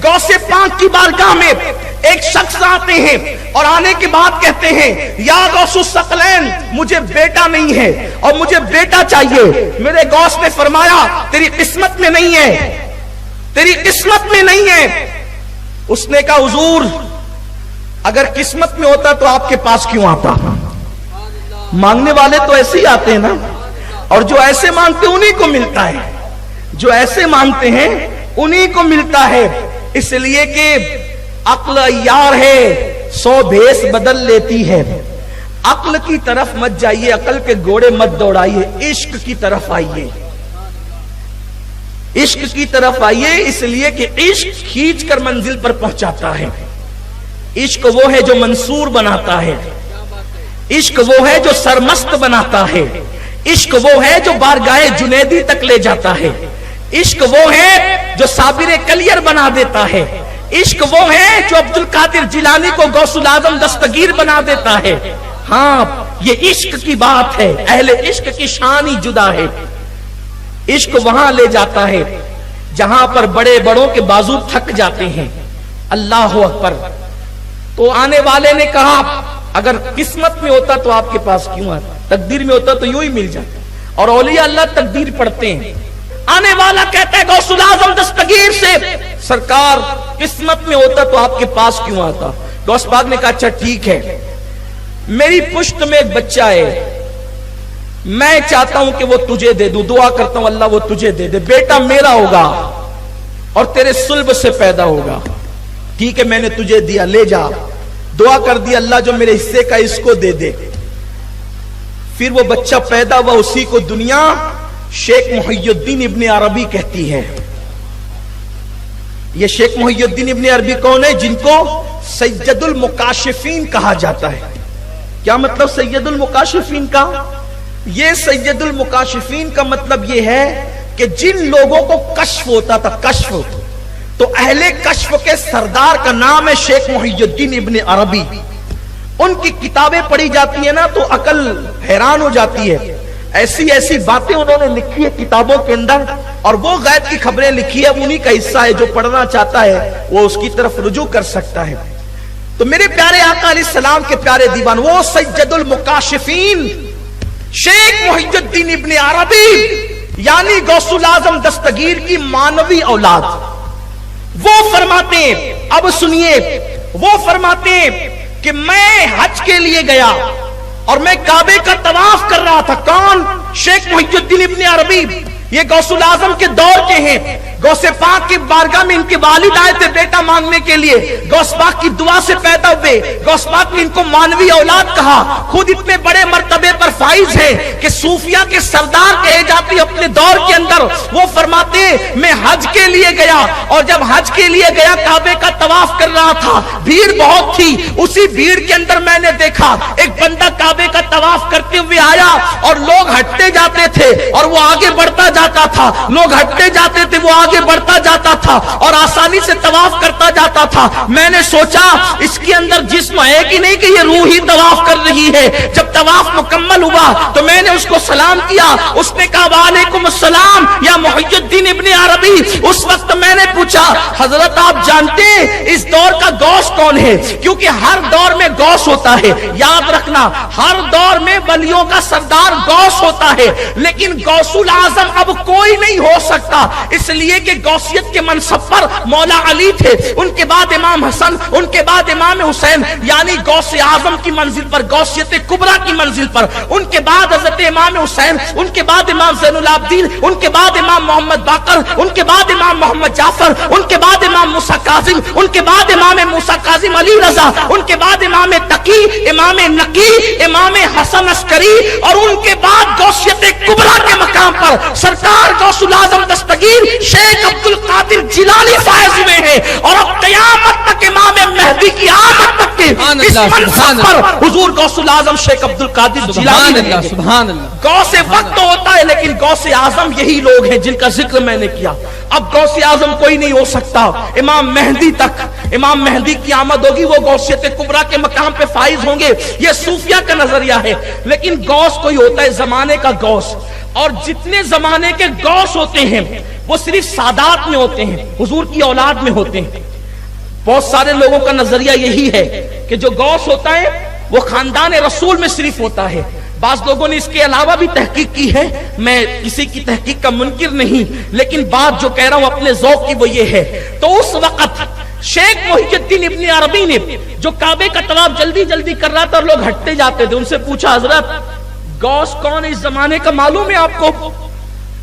غوث پاک کی بارگاہ میں ایک شخص آتے ہیں اور آنے کے بعد کہتے ہیں یا غوث الثقلین مجھے بیٹا نہیں ہے اور مجھے بیٹا چاہیے. میرے غوث نے فرمایا تیری قسمت میں نہیں ہے, تیری قسمت میں نہیں ہے. اس نے کہا حضور اگر قسمت میں ہوتا تو آپ کے پاس کیوں آتا؟ مانگنے والے تو ایسے ہی آتے ہیں نا, اور جو ایسے مانگتے ہیں انہی کو ملتا ہے, جو ایسے مانگتے ہیں انہی کو ملتا ہے. اس لیے کہ عقل عیار ہے 100 بھیس بدل لیتی ہے. عقل کی طرف مت جائیے, عقل کے گھوڑے مت دوڑائیے, عشق کی طرف آئیے, عشق کی طرف آئیے. اس لیے کہ عشق کھینچ کر منزل پر پہنچاتا ہے. عشق وہ ہے جو منصور بناتا ہے, عشق وہ ہے جو سرمست بناتا ہے, عشق وہ ہے جو بارگاہ جنیدی تک لے جاتا ہے, عشق وہ ہے جو صابر کلیر بنا دیتا ہے, عشق وہ ہے جو عبد القادر جیلانی کو غوث الاعظم دستگیر بنا دیتا ہے. ہاں یہ عشق کی بات ہے, اہل عشق کی شان ہی جدا ہے. عشق وہاں لے جاتا ہے جہاں پر بڑے بڑوں کے بازو تھک جاتے ہیں. اللہ اکبر. تو آنے والے نے کہا اگر قسمت میں ہوتا تو آپ کے پاس کیوں آتا, تقدیر میں ہوتا تو یوں ہی مل جاتا. اور اولیاء اللہ تقدیر پڑھتے ہیں. آنے والا کہتا ہے غوث الاعظم دستگیر سے سرکار قسمت میں ہوتا تو آپ کے پاس کیوں آتا؟ غوث پاک نے کہا اچھا ٹھیک ہے, میری پشت میں ایک بچہ ہے, میں چاہتا ہوں کہ وہ تجھے دے دوں, دعا کرتا ہوں اللہ وہ تجھے دے دے, بیٹا میرا ہوگا اور تیرے صلب سے پیدا ہوگا. ٹھیک ہے میں نے تجھے دیا, لے جا. دعا کر دی اللہ جو میرے حصے کا اس کو دے دے. پھر وہ بچہ پیدا ہوا, اسی کو دنیا شیخ محی الدین ابن عربی کہتی ہے. یہ شیخ محی الدین ابن عربی کون ہے؟ جن کو سید المکاشفین کہا جاتا ہے. کیا مطلب سید المکاشفین کا؟ یہ سید المکاشفین کا مطلب یہ ہے کہ جن لوگوں کو کشف ہوتا تھا, کشف, تو اہل کشف کے سردار کا نام ہے شیخ محی الدین ابن عربی. ان کی کتابیں پڑھی جاتی ہیں نا تو عقل حیران ہو جاتی ہے. ایسی ایسی باتیں انہوں نے لکھی ہے کتابوں کے اندر, اور وہ غیب کی خبریں لکھی ہے, انہی کا حصہ ہے. جو پڑھنا چاہتا ہے وہ اس کی طرف رجوع کر سکتا ہے. تو میرے پیارے آقا علیہ السلام کے پیارے دیوان, وہ سید المکاشفین شیخ محی الدین ابن عربی یعنی غوث الاعظم دستگیر کی مانوی اولاد, وہ فرماتے ہیں, اب سنیے, وہ فرماتے ہیں کہ میں حج کے لیے گیا اور میں کعبے کا طواف کر رہا تھا. کون؟ شیخ محی الدین ابن عربی. یہ غوث الاعظم کے دور کے ہیں. غوث پاک کی بارگاہ میں ان کے والد آئے تھے بیٹا مانگنے کے لیے, غوث پاک کی دعا سے پیدا ہوئے. غوث پاک نے ان کو مانوی اولاد کہا. خود اتنے بڑے مرتبے پر فائز ہیں کہ صوفیہ کے سردار کہے جاتے ہیں اپنے دور کے اندر. وہ فرماتے ہیں میں حج کے لیے گیا, اور جب حج کے لیے گیا کعبے کا طواف کر رہا تھا, بھیڑ بہت تھی. اسی بھیڑ کے اندر میں نے دیکھا ایک بندہ کعبے کا طواف کرتے ہوئے آیا, اور لوگ ہٹتے جاتے تھے اور وہ آگے بڑھتا جاتا تھا, لوگ ہٹتے جاتے تھے وہ آگے بڑھتا جاتا تھا, اور آسانی سے طواف کرتا جاتا تھا. میں نے سوچا اس کے اندر جسم ہے کہ نہیں کہ یہ روح ہی طواف کر رہی ہے. جب طواف مکمل ہوا تو میں نے اس کو سلام کیا. اس نے کہا وعلیکم السلام یا محی الدین ابن عربی. اس وقت میں نے پوچھا حضرت آپ جانتے ہیں اس دور کا غوث کون ہے؟ کیونکہ ہر دور میں غوث ہوتا ہے, یاد رکھنا, ہر دور میں ولیوں کا سردار غوث ہوتا ہے, لیکن غوث الاعظم اب کوئی نہیں ہو سکتا. اس لیے کہ غوثیت کے منصب پر مولا علی تھے, ان کے بعد امام حسن, ان کے بعد امام حسین, یعنی غوث اعظم کی منزل پر, غوثیت کبریٰ کی منزل پر, ان کے بعد حضرت امام حسین, ان کے بعد امام زین العابدین, ان کے بعد امام محمد باقر, ان کے بعد امام محمد جعفر, ان کے بعد امام موسیٰ کاظم, ان کے بعد امام موسیٰ کاظم علی رضا, ان کے بعد امام تقی, امام نقی, امام حسن عسکری, اور ان کے بعد غوثیت کبریٰ کے مقام پر سرکار غوث الاعظم دستگیر شیخ عبد القادر جیلانی فائز ہوئے ہیں. اور اب قیامت تک امام مہدی کی آمد تک کے اس منصب پر حضور غوث الاعظم شیخ عبد القادر جیلانی رہیں گے. غوث وقت ہوتا ہے لیکن غوث اعظم یہی لوگ ہیں جن کا ذکر میں نے کیا. اب غوث اعظم کوئی نہیں ہو سکتا, امام مہدی تک, امام مہدی کی آمد ہوگی, وہ غوثیت کبریٰ کے مقام پہ فائز ہوں گے. یہ صوفیہ کا نظریہ ہے. لیکن غوث کوئی ہوتا ہے زمانے کا غوث, اور جتنے زمانے کے غوث ہوتے ہیں وہ صرف سادات میں ہوتے ہیں, حضور کی اولاد میں ہوتے ہیں. بہت سارے لوگوں کا نظریہ یہی ہے کہ جو غوث ہوتا ہے وہ خاندان رسول میں صرف ہوتا ہے. بعض لوگوں نے اس کے علاوہ بھی تحقیق کی ہے, میں کسی کی تحقیق کا منکر نہیں, لیکن بات جو کہہ رہا ہوں اپنے ذوق کی وہ یہ ہے. تو اس وقت شیخ محی الدین ابن عربی نے جو کعبے کا طواف جلدی جلدی کر رہا تھا اور لوگ ہٹتے جاتے تھے, ان سے پوچھا حضرت غوث کون اس زمانے کا معلوم ہے آپ کو؟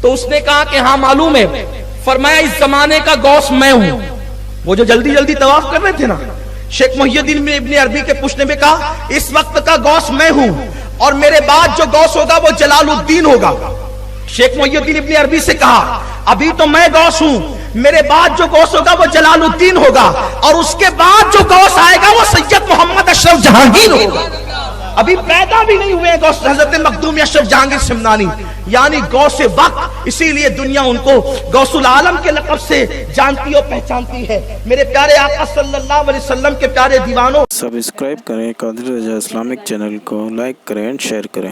تو اس نے کہا کہ ہاں معلوم ہے. فرمایا اس زمانے کا غوث میں ہوں. وہ جو جلدی جلدی طواف کر رہے تھے نا, شیخ محی الدین ابن عربی کے پوچھنے میں کہا اس وقت کا غوث میں ہوں, اور میرے بعد جو غوث ہوگا وہ جلال الدین ہوگا. شیخ محی الدین ابن عربی سے کہا ابھی تو میں غوث ہوں, میرے بعد جو غوث ہوگا وہ جلال الدین ہوگا, اور اس کے بعد جو غوث آئے گا وہ سید محمد اشرف جہانگیر ہوگا. ابھی پیدا بھی نہیں ہوئے غوث حضرت مخدوم اشرف جہانگیر سمنانی, یعنی غوث وقت. اسی لیے دنیا ان کو غوث العالم کے لقب سے جانتی اور پہچانتی ہے. میرے پیارے آقا صلی اللہ علیہ وسلم کے پیارے دیوانوں, سبسکرائب کریں قادری رضا اسلامک چینل کو, لائک کریں، شیئر کریں.